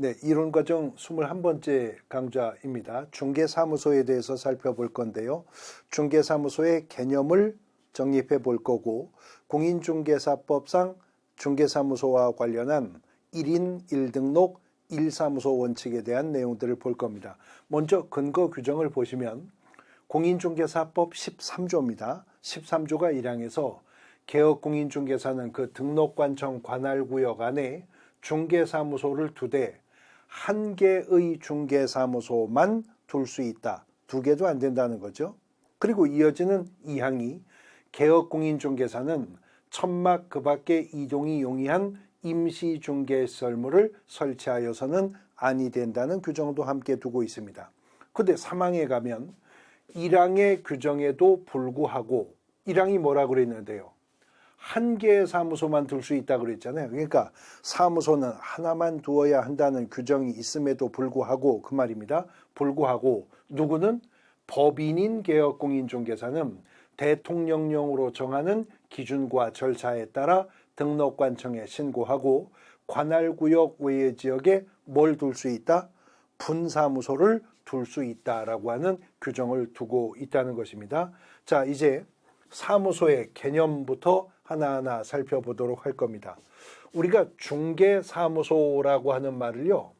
네, 이론과정 21번째 강좌입니다. 중개사무소에 대해서 살펴볼 건데요. 중개사무소의 개념을 정립해 볼 거고, 공인중개사법상 중개사무소와 관련한 1인 1등록 1사무소 원칙에 대한 내용들을 볼 겁니다. 먼저 근거 규정을 보시면 공인중개사법 13조입니다. 13조가 1항에서 개업공인중개사는 그 등록관청 관할구역 안에 중개사무소를 2대, 1개의 중개사무소만 둘 수 있다. 2개도 안 된다는 거죠. 그리고 이어지는 2항이 개업공인중개사는 천막 그 밖에 이동이 용이한 임시중개설물을 설치하여서는 아니 된다는 규정도 함께 두고 있습니다. 근데 3항에 가면 1항의 규정에도 불구하고 1항이 뭐라고 그랬는데요? 1개의 사무소만 둘 수 있다고 그랬잖아요. 그러니까 사무소는 하나만 두어야 한다는 규정이 있음에도 불구하고, 그 말입니다. 불구하고 누구는 법인인 개업공인중개사는 대통령령으로 정하는 기준과 절차에 따라 등록관청에 신고하고 관할구역 외의 지역에 뭘 둘 수 있다? 분사무소를 둘 수 있다라고 하는 규정을 두고 있다는 것입니다. 자, 이제 사무소의 개념부터 하나하나 살펴보도록 할 겁니다. 우리가 중개사무소라고 하는 말을요,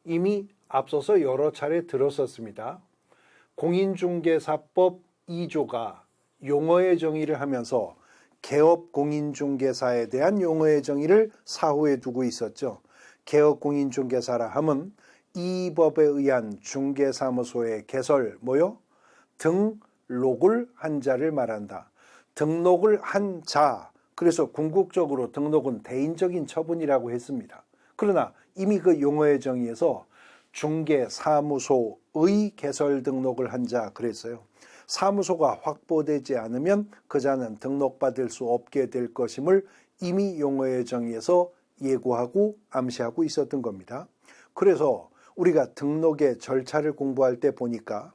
이미 앞서서 여러 차례 들었었습니다. 공인중개사법 2조가 용어의 정의를 하면서 개업공인중개사에 대한 용어의 정의를 사후에 두고 있었죠. 개업공인중개사라 함은 이 법에 의한 중개사무소의 개설, 등록을 한 자를 말한다. 등록을 한 자, 그래서 궁극적으로 등록은 대인적인 처분이라고 했습니다. 그러나 이미 그 용어의 정의에서 중개사무소의 개설 등록을 한 자 그랬어요. 사무소가 확보되지 않으면 그 자는 등록받을 수 없게 될 것임을 이미 용어의 정의에서 예고하고 암시하고 있었던 겁니다. 그래서 우리가 등록의 절차를 공부할 때 보니까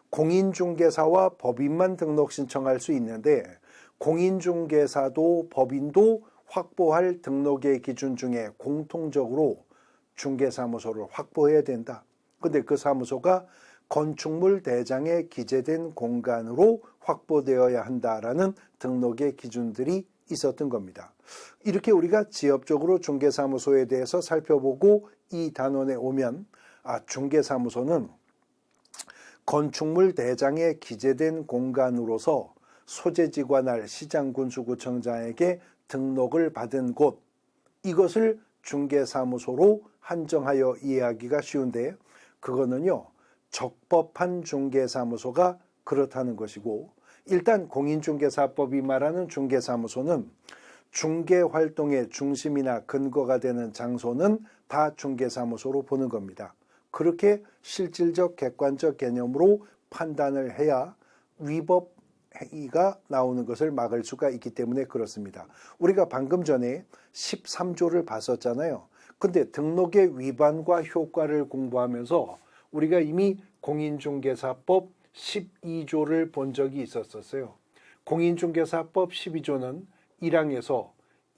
공인중개사와 법인만 등록 신청할 수 있는데, 공인중개사도 법인도 확보할 등록의 기준 중에 공통적으로 중개사무소를 확보해야 된다. 근데 그 사무소가 건축물 대장에 기재된 공간으로 확보되어야 한다라는 등록의 기준들이 있었던 겁니다. 이렇게 우리가 지엽적으로 중개사무소에 대해서 살펴보고 이 단원에 오면, 중개사무소는 건축물 대장에 기재된 공간으로서 소재지관할 시장군수구청장에게 등록을 받은 곳, 이것을 중개사무소로 한정하여 이해하기가 쉬운데, 그거는요, 적법한 중개사무소가 그렇다는 것이고, 일단 공인중개사법이 말하는 중개사무소는 중개활동의 중심이나 근거가 되는 장소는 다 중개사무소로 보는 겁니다. 그렇게 실질적 객관적 개념으로 판단을 해야 위법 행위가 나오는 것을 막을 수가 있기 때문에 그렇습니다. 우리가 방금 전에 13조를 봤었잖아요. 근데 등록의 위반과 효과를 공부하면서 우리가 이미 공인중개사법 12조를 본 적이 있었어요. 공인중개사법 12조는 1항에서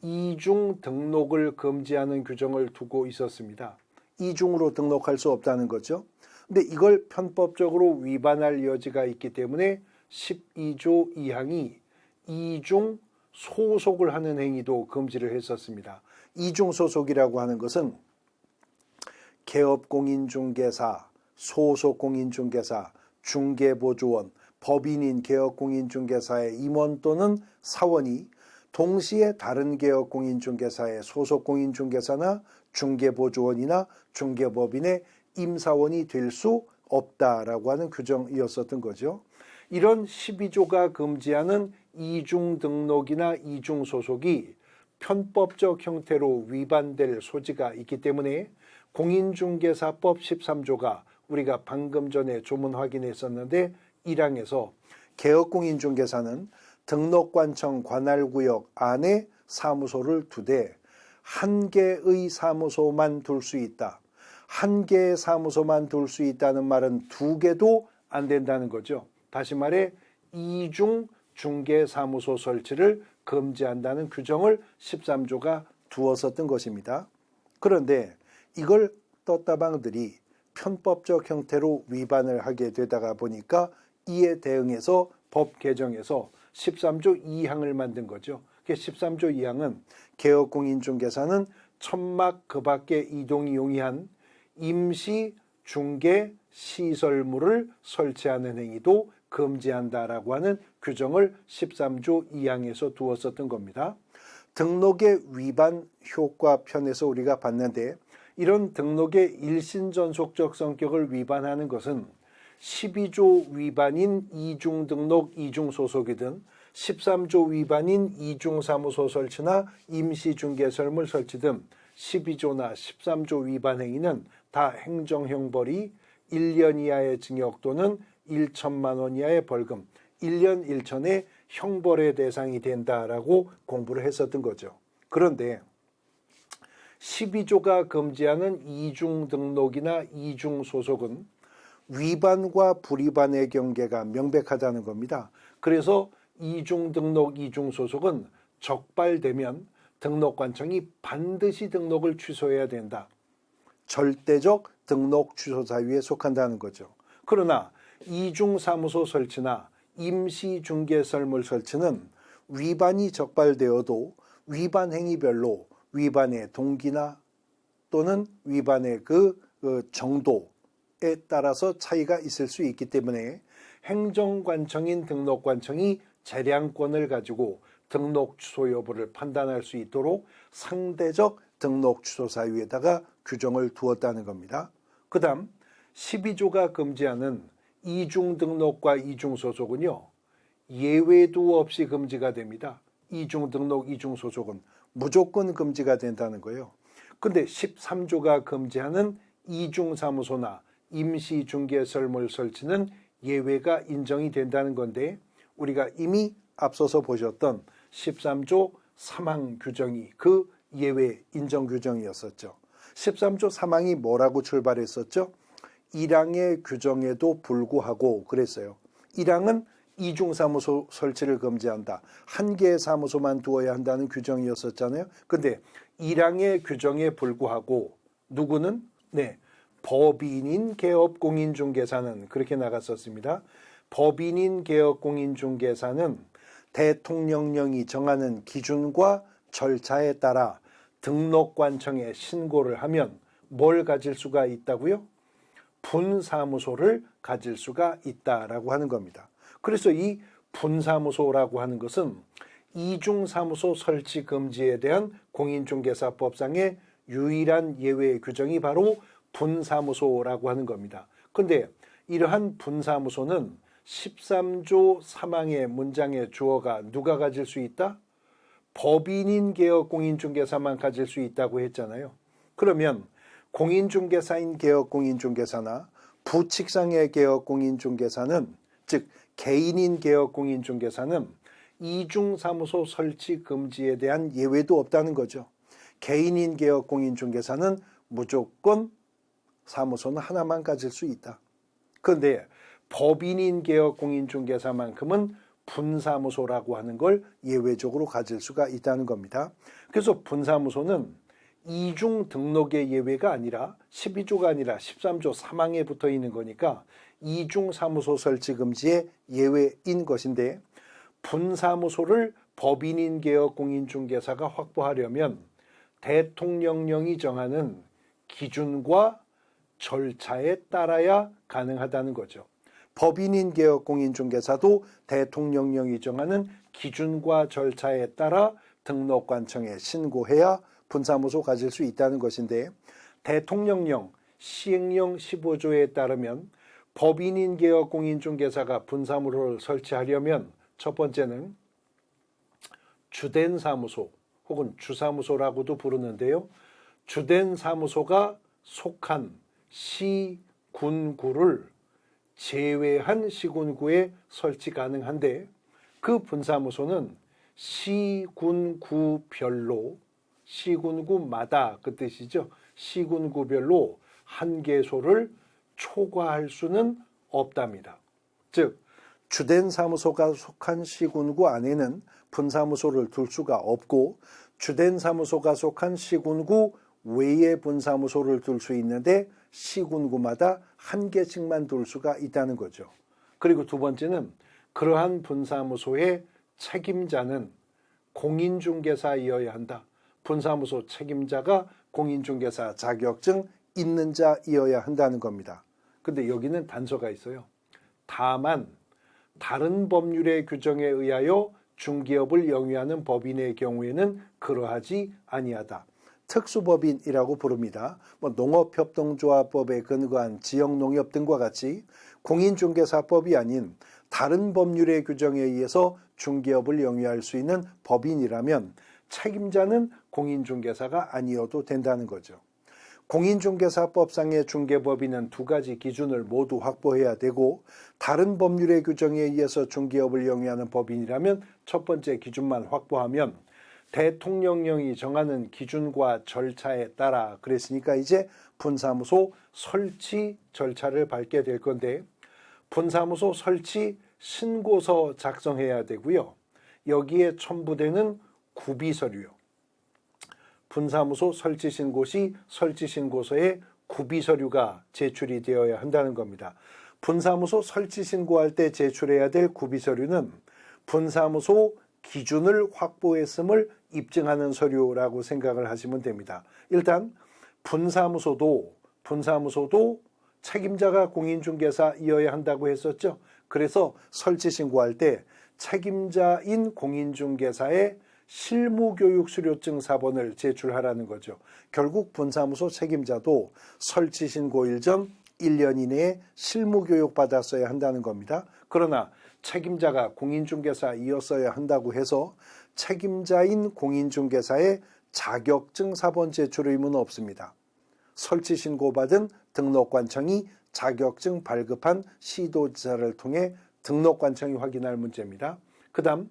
이중 등록을 금지하는 규정을 두고 있었습니다. 이중으로 등록할 수 없다는 거죠. 근데 이걸 편법적으로 위반할 여지가 있기 때문에 12조 2항이 이중 소속을 하는 행위도 금지를 했었습니다. 이중 소속이라고 하는 것은 개업공인중개사, 소속공인중개사, 중개보조원, 법인인 개업공인중개사의 임원 또는 사원이 동시에 다른 개업공인중개사의 소속공인중개사나 중개보조원이나 중개법인의 임사원이 될 수 없다라고 하는 규정이었었던 거죠. 이런 12조가 금지하는 이중 등록이나 이중 소속이 편법적 형태로 위반될 소지가 있기 때문에 공인중개사법 13조가 우리가 방금 전에 조문 확인했었는데 1항에서 개업공인중개사는 등록관청 관할구역 안에 사무소를 2대, 1개의 사무소만 둘 수 있다. 1개의 사무소만 둘 수 있다는 말은 2개도 안 된다는 거죠. 다시 말해 이중 중개사무소 설치를 금지한다는 규정을 13조가 두었었던 것입니다. 그런데 이걸 떴다방들이 편법적 형태로 위반을 하게 되다가 보니까 이에 대응해서 법 개정에서 13조 2항을 만든 거죠. 13조 2항은 개업공인중개사는 천막 그 밖에 이동이 용이한 임시 중개 시설물을 설치하는 행위도 금지한다라고 하는 규정을 13조 2항에서 두었었던 겁니다. 등록의 위반 효과 편에서 우리가 봤는데 이런 등록의 일신전속적 성격을 위반하는 것은 12조 위반인 이중등록 이중소속이든 13조 위반인 이중사무소 설치나 임시중개설물 설치 등 12조나 13조 위반 행위는 다 행정형벌이 1년 이하의 징역 또는 1천만 원 이하의 벌금, 1년 1천의 형벌의 대상이 된다라고 공부를 했었던 거죠. 그런데 12조가 금지하는 이중등록이나 이중소속은 위반과 불위반의 경계가 명백하다는 겁니다. 그래서 이중등록, 이중소속은 적발되면 등록관청이 반드시 등록을 취소해야 된다. 절대적 등록 취소 사유에 속한다는 거죠. 그러나 이중사무소 설치나 임시중개설물 설치는 위반이 적발되어도 위반 행위별로 위반의 동기나 또는 위반의 그 정도에 따라서 차이가 있을 수 있기 때문에 행정관청인 등록관청이 재량권을 가지고 등록 취소 여부를 판단할 수 있도록 상대적 등록 취소 사유에다가 규정을 두었다는 겁니다. 그 다음 12조가 금지하는 이중등록과 이중소속은요, 예외도 없이 금지가 됩니다. 이중등록, 이중소속은 무조건 금지가 된다는 거예요. 근데 13조가 금지하는 이중사무소나 임시중개설물 설치는 예외가 인정이 된다는 건데 우리가 이미 앞서서 보셨던 13조 3항 규정이 그 예외 인정 규정이었었죠. 13조 3항이 뭐라고 출발했었죠? 1항의 규정에도 불구하고 그랬어요. 1항은 이중사무소 설치를 금지한다. 한 개의 사무소만 두어야 한다는 규정이었었잖아요. 근데 1항의 규정에 불구하고 누구는? 법인인 개업공인중개사는 그렇게 나갔었습니다. 법인인 개업공인중개사는 대통령령이 정하는 기준과 절차에 따라 등록관청에 신고를 하면 뭘 가질 수가 있다고요? 분사무소를 가질 수가 있다라고 하는 겁니다. 그래서 이 분사무소라고 하는 것은 이중사무소 설치 금지에 대한 공인중개사법상의 유일한 예외 규정이 바로 분사무소라고 하는 겁니다. 그런데 이러한 분사무소는 13조 3항의 문장의 주어가 누가 가질 수 있다? 법인인 개업공인중개사만 가질 수 있다고 했잖아요. 그러면 공인중개사인 개업공인중개사나 부칙상의 개업공인중개사는 즉 개인인 개업공인중개사는 이중사무소 설치 금지에 대한 예외도 없다는 거죠. 개인인 개업공인중개사는 무조건 사무소는 하나만 가질 수 있다. 그런데 법인인 개업공인중개사만큼은 분사무소라고 하는 걸 예외적으로 가질 수가 있다는 겁니다. 그래서 분사무소는 이중 등록의 예외가 아니라 12조가 아니라 13조 3항에 붙어 있는 거니까 이중 사무소 설치 금지의 예외인 것인데 분사무소를 법인인 개업공인중개사가 확보하려면 대통령령이 정하는 기준과 절차에 따라야 가능하다는 거죠. 법인인 개업공인중개사도 대통령령이 정하는 기준과 절차에 따라 등록관청에 신고해야 분사무소 가질 수 있다는 것인데 대통령령 시행령 15조에 따르면 법인인 개업공인중개사가 분사무소를 설치하려면 첫 번째는 주된 사무소 혹은 주사무소라고도 부르는데요. 주된 사무소가 속한 시군구를 제외한 시군구에 설치 가능한데 그 분사무소는 시군구별로 시군구마다 그 뜻이죠. 시군구별로 한 개소를 초과할 수는 없답니다. 즉 주된 사무소가 속한 시군구 안에는 분사무소를 둘 수가 없고 주된 사무소가 속한 시군구 외에 분사무소를 둘 수 있는데 시군구마다 한 개씩만 둘 수가 있다는 거죠. 그리고 두 번째는 그러한 분사무소의 책임자는 공인중개사이어야 한다. 분사무소 책임자가 공인중개사 자격증 있는 자이어야 한다는 겁니다. 근데 여기는 단서가 있어요. 다만 다른 법률의 규정에 의하여 중개업을 영위하는 법인의 경우에는 그러하지 아니하다. 특수법인이라고 부릅니다. 농업협동조합법에 근거한 지역농협 등과 같이 공인중개사법이 아닌 다른 법률의 규정에 의해서 중개업을 영위할 수 있는 법인이라면 책임자는 공인중개사가 아니어도 된다는 거죠. 공인중개사법상의 중개법인은 두 가지 기준을 모두 확보해야 되고 다른 법률의 규정에 의해서 중개업을 영위하는 법인이라면 첫 번째 기준만 확보하면 대통령령이 정하는 기준과 절차에 따라 그랬으니까 이제 분사무소 설치 절차를 밟게 될 건데 분사무소 설치 신고서 작성해야 되고요. 여기에 첨부되는 구비서류요. 분사무소 설치 신고 시 설치 신고서에 구비서류가 제출이 되어야 한다는 겁니다. 분사무소 설치 신고할 때 제출해야 될 구비서류는 분사무소 기준을 확보했음을 입증하는 서류라고 생각을 하시면 됩니다. 일단 분사무소도 책임자가 공인중개사이어야 한다고 했었죠. 그래서 설치 신고할 때 책임자인 공인중개사의 실무교육 수료증 사본을 제출하라는 거죠. 결국 분사무소 책임자도 설치 신고일 전 1년 이내에 실무교육 받았어야 한다는 겁니다. 그러나 책임자가 공인중개사이었어야 한다고 해서 책임자인 공인중개사의 자격증 사본 제출 의무는 없습니다. 설치 신고받은 등록관청이 자격증 발급한 시도지사를 통해 등록관청이 확인할 문제입니다. 그 다음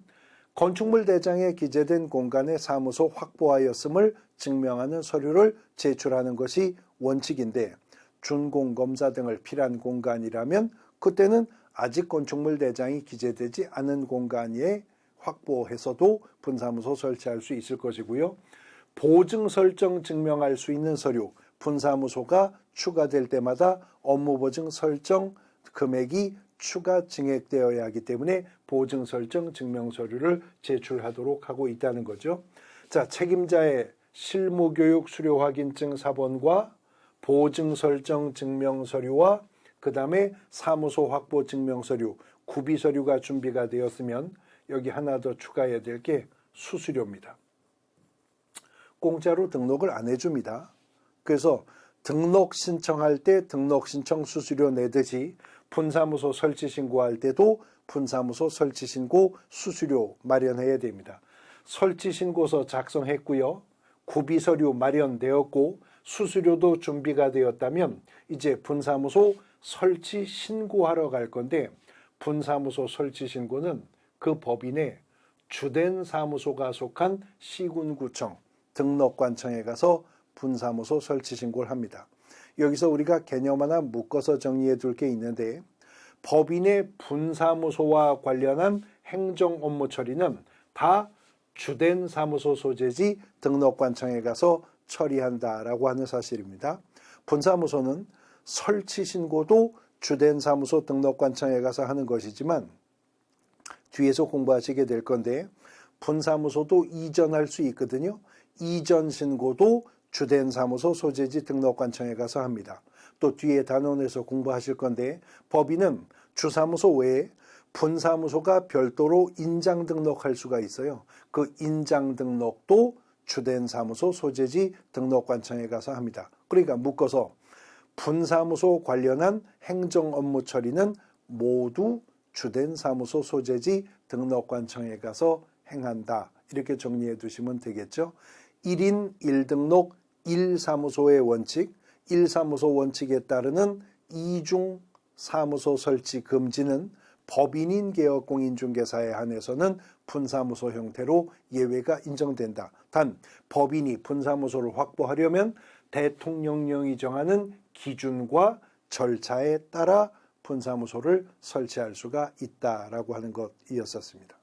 건축물 대장에 기재된 공간에 사무소 확보하였음을 증명하는 서류를 제출하는 것이 원칙인데 준공검사 등을 필요한 공간이라면 그때는 아직 건축물 대장이 기재되지 않은 공간에 확보해서도 분사무소 설치할 수 있을 것이고요. 보증 설정 증명할 수 있는 서류, 분사무소가 추가될 때마다 업무보증 설정 금액이 추가 증액되어야 하기 때문에 보증 설정 증명 서류를 제출하도록 하고 있다는 거죠. 자, 책임자의 실무교육 수료 확인증 사본과 보증 설정 증명 서류와 그 다음에 사무소 확보 증명 서류, 구비 서류가 준비가 되었으면 여기 하나 더 추가해야 될 게 수수료입니다. 공짜로 등록을 안 해줍니다. 그래서 등록 신청할 때 등록 신청 수수료 내듯이 분사무소 설치 신고할 때도 분사무소 설치 신고 수수료 마련해야 됩니다. 설치 신고서 작성했고요. 구비 서류 마련되었고 수수료도 준비가 되었다면 이제 분사무소 설치 신고하러 갈 건데 분사무소 설치 신고는 그 법인의 주된 사무소가 속한 시군구청 등록관청에 가서 분사무소 설치 신고를 합니다. 여기서 우리가 개념 하나 묶어서 정리해 둘 게 있는데 법인의 분사무소와 관련한 행정 업무 처리는 다 주된 사무소 소재지 등록관청에 가서 처리한다라고 하는 사실입니다. 분사무소는 설치 신고도 주된 사무소 등록관청에 가서 하는 것이지만 뒤에서 공부하시게 될 건데 분사무소도 이전할 수 있거든요. 이전 신고도 주된 사무소 소재지 등록관청에 가서 합니다. 또 뒤에 단원에서 공부하실 건데 법인은 주사무소 외에 분사무소가 별도로 인장 등록할 수가 있어요. 그 인장 등록도 주된 사무소 소재지 등록관청에 가서 합니다. 그러니까 묶어서 분사무소 관련한 행정 업무 처리는 모두 주된 사무소 소재지 등록관청에 가서 행한다. 이렇게 정리해 두시면 되겠죠. 1인 1등록 1사무소의 원칙, 1사무소 원칙에 따르는 이중 사무소 설치 금지는 법인인 개업공인중개사에 한해서는 분사무소 형태로 예외가 인정된다. 단 법인이 분사무소를 확보하려면 대통령령이 정하는 기준과 절차에 따라 분사무소를 설치할 수가 있다라고 하는 것이었었습니다.